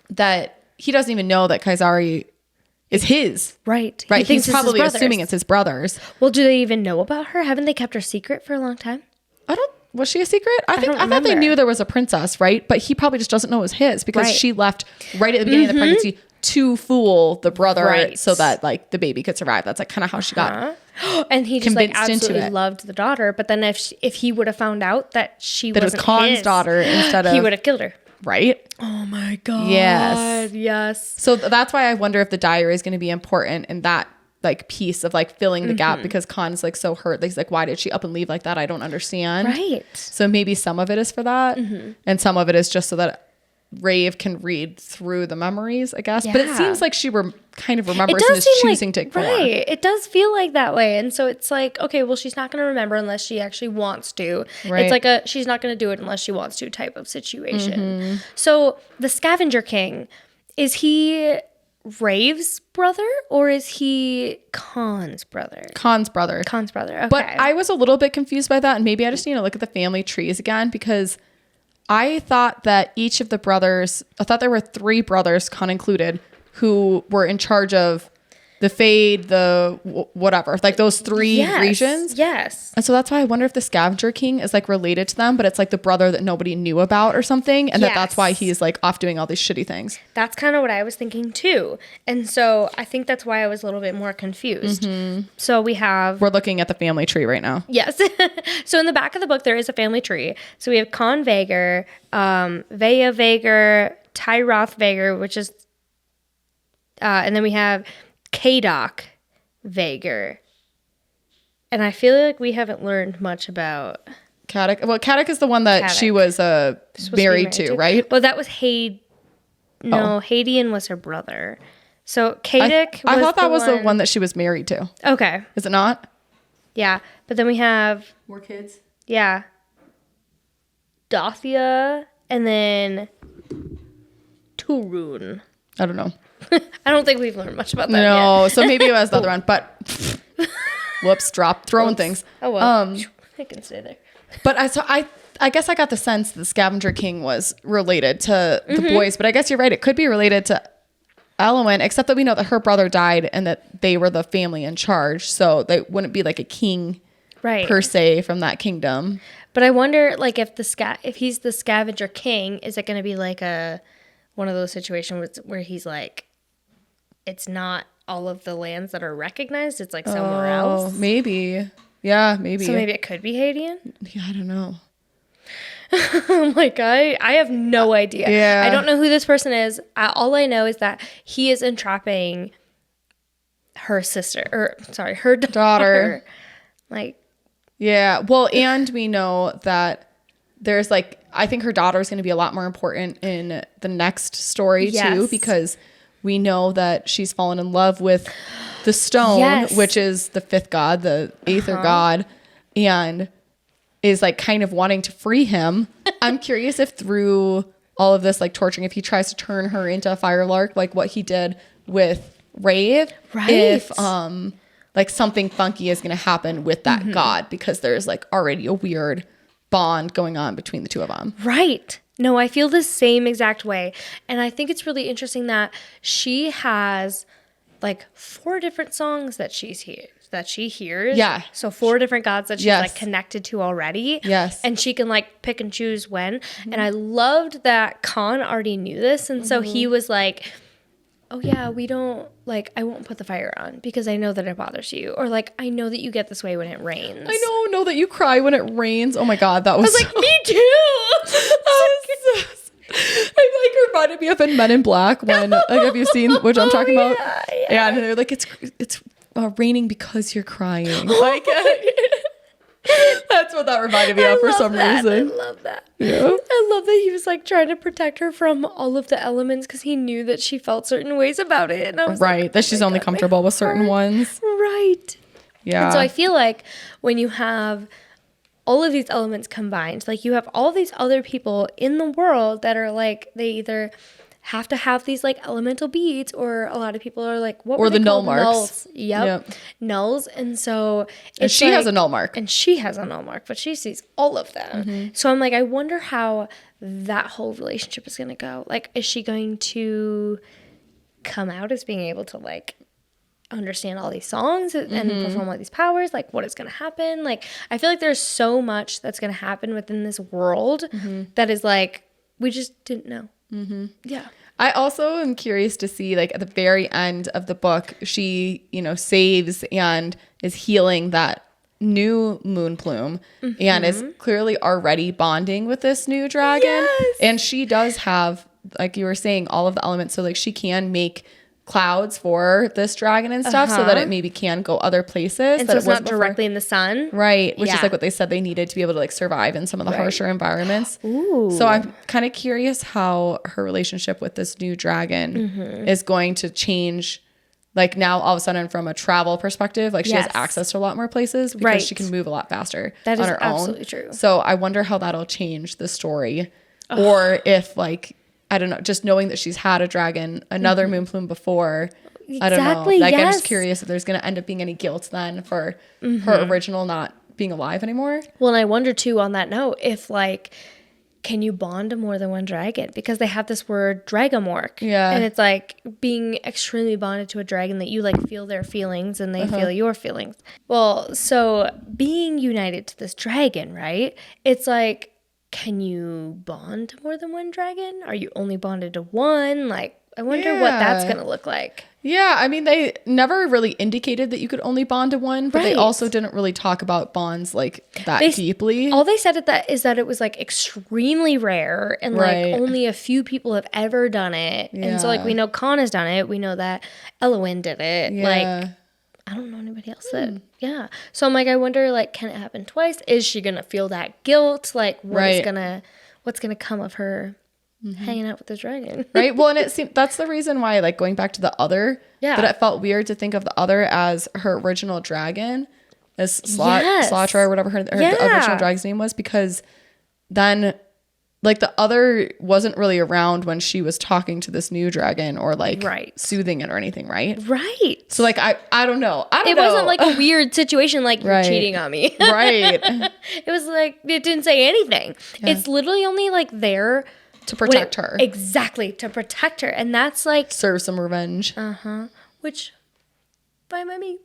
That he doesn't even know that Kaisari is his. Right. Right. He's probably assuming it's his brother's. Well, do they even know about her? Haven't they kept her secret for a long time? Was she a secret? I thought they knew there was a princess, right? But he probably just doesn't know it was his, because she left right at the beginning of the pregnancy to fool the brother so that like the baby could survive. That's like kind of how she got and he just like absolutely loved the daughter. But then if he would have found out that it was Khan's daughter instead of, he would have killed her. Right? Oh my God. Yes. So that's why I wonder if the diary is going to be important in that like piece of like filling the gap, because Khan's like so hurt. He's like, why did she up and leave like that? I don't understand. Right. So maybe some of it is for that, and some of it is just so that Rave can read through the memories, I guess. Yeah. But it seems like she kind of remembers and is choosing to ignore. Right. It does feel like that way. And so it's like, okay, well, she's not going to remember unless she actually wants to. Right. It's like she's not going to do it unless she wants to type of situation. So the Scavenger King, is he Rave's brother, or is he Khan's brother? Khan's brother. Okay. But I was a little bit confused by that, and maybe I just need to look at the family trees again, because I thought that each of the brothers, I thought there were 3 brothers, Khan included, who were in charge of the Fade, the whatever, like those three regions. Yes. And so that's why I wonder if the Scavenger King is like related to them, but it's like the brother that nobody knew about or something. And that's why he's like off doing all these shitty things. That's kind of what I was thinking too. And so I think that's why I was a little bit more confused. So we're looking at the family tree right now. Yes. So in the back of the book, there is a family tree. So we have Con Vager, Vea Vager, Tyroth Vager, which is, and then we have Kadok Vager. And I feel like we haven't learned much about Kadok. Well, Kadok is the one that she was married to, right? Well, that was Hadian was her brother. So Kadok I thought that was the one that she was married to. Okay. Is it not? Yeah. But then we have... More kids? Yeah. Dothia, and then Turun. I don't know. I don't think we've learned much about that yet. So maybe it was the other one, but whoops, throwing things. Oh well. I can stay there. But I guess I got the sense the Scavenger King was related to the boys, but I guess you're right. It could be related to Elowen, except that we know that her brother died and that they were the family in charge. So they wouldn't be like a king per se from that kingdom. But I wonder, like, if he's the Scavenger King, is it going to be like one of those situations where he's like, it's not all of the lands that are recognized, it's like somewhere else? Maybe. Yeah, maybe. So maybe it could be Hadian? Yeah, I don't know. I'm like, I have no idea. Yeah. I don't know who this person is. All I know is that he is entrapping her daughter. Like, yeah. Well, and we know that there's like, I think her daughter is going to be a lot more important in the next story too, because we know that she's fallen in love with the stone, which is the fifth god, the aether god, and is like kind of wanting to free him. I'm curious if through all of this like torturing, if he tries to turn her into a firelark, like what he did with Rave, if like something funky is going to happen with that god, because there's like already a weird bond going on between the two of them. Right. No, I feel the same exact way. And I think it's really interesting that she has like 4 different songs that she hears. Yeah. So 4 different gods that she's like connected to already. Yes. And she can like pick and choose when. And I loved that Khan already knew this. And so he was like, oh yeah, we don't, like, I won't put the fire on because I know that it bothers you. Or like, I know that you get this way when it rains. I know that you cry when it rains. Oh my God, that was... I was like, me too! I like reminded me of in Men in Black when, like, have you seen which I'm talking about? Yeah, and they're like, it's raining because you're crying. Like, that's what that reminded me of for some reason. I love that. Yeah. I love that he was like trying to protect her from all of the elements because he knew that she felt certain ways about it. And I was like, that she's only comfortable with certain ones. Right. Yeah. And so I feel like when you have all of these elements combined, like you have all these other people in the world that are like, they either have to have these like elemental beads, or a lot of people are like, what were they called? Null marks. Nulls. Yep. Nulls. And so and she has a null mark. And she has a null mark, but she sees all of them. So I'm like, I wonder how that whole relationship is going to go. Like, is she going to come out as being able to like understand all these songs and perform all these powers? Like, what is going to happen? Like, I feel like there's so much that's going to happen within this world that is like, we just didn't know. Yeah. I also am curious to see, like, at the very end of the book, she, saves and is healing that new moon plume and is clearly already bonding with this new dragon. Yes. And she does have, like you were saying, all of the elements. So, like, she can make clouds for this dragon and stuff so that it maybe can go other places. And that so it's not directly in the sun. Right. Which is like what they said they needed to be able to like survive in some of the harsher environments. Ooh. So I'm kind of curious how her relationship with this new dragon is going to change. Like now all of a sudden from a travel perspective, like she has access to a lot more places because she can move a lot faster on her own. Absolutely true. So I wonder how that'll change the story. Or if like, I don't know, just knowing that she's had a dragon, another moon plume before. I don't know. Like, I'm just curious if there's going to end up being any guilt then for her original not being alive anymore. Well, and I wonder too on that note, if like can you bond to more than one dragon? Because they have this word dragamorph. Yeah. And it's like being extremely bonded to a dragon that you like feel their feelings and they feel your feelings. Well, so being united to this dragon, right? It's like, can you bond to more than one dragon? Are you only bonded to one? Like, I wonder what that's going to look like. Yeah, I mean, they never really indicated that you could only bond to one, but they also didn't really talk about bonds like that deeply. All they said is that it was like extremely rare and like only a few people have ever done it. Yeah. And so like we know Khan has done it. We know that Elowyn did it. Yeah. Like I don't know anybody else that So I'm like, I wonder like, can it happen twice? Is she gonna feel that guilt? Like what's gonna come of her hanging out with the dragon? Right. Well, and it seemed that's the reason why, like going back to the other, that it felt weird to think of the other as her original dragon, as Slatra or whatever her original dragon's name was, because then like the other wasn't really around when she was talking to this new dragon or like soothing it or anything, right? Right. So like I don't know. It wasn't like a weird situation like you're cheating on me. Right. It was like it didn't say anything. Yeah. It's literally only like there to protect her. Exactly, to protect her. And that's like serve some revenge. Which fine by me.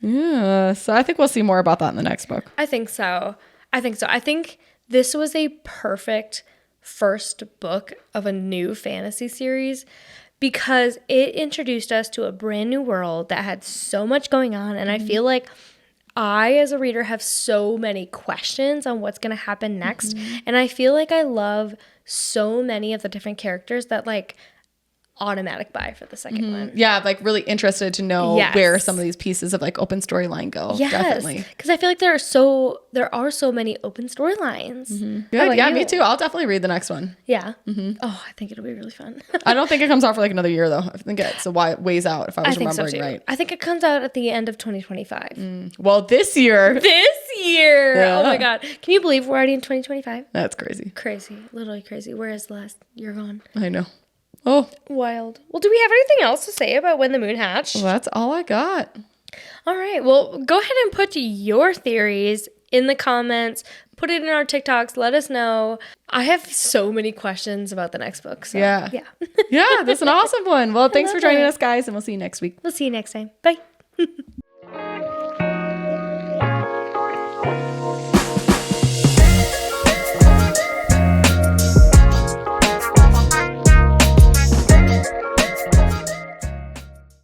Yeah. So I think we'll see more about that in the next book. I think so. I think this was a perfect first book of a new fantasy series because it introduced us to a brand new world that had so much going on. And I feel like I, as a reader, have so many questions on what's going to happen next. And I feel like I love so many of the different characters that like automatic buy for the second one. Yeah, like really interested to know where some of these pieces of like open storyline go. Yes, definitely. Because I feel like there are so many open storylines. Good. Yeah, me too. I'll definitely read the next one. Yeah. Oh, I think it'll be really fun. I don't think it comes out for like another year though. I think it's a ways out if I was remembering right. I think it comes out at the end of 2025. Well, this year. Yeah. Oh my God. Can you believe we're already in 2025? That's crazy. Crazy. Literally crazy. Where is the last year gone? I know. Oh, wild. Well, do we have anything else to say about when the moon hatched? Well, that's all I got. All right. Well, go ahead and put your theories in the comments. Put it in our TikToks. Let us know. I have so many questions about the next book. So, yeah. Yeah, that's an awesome one. Well, thanks for joining us, guys, and we'll see you next week. We'll see you next time. Bye.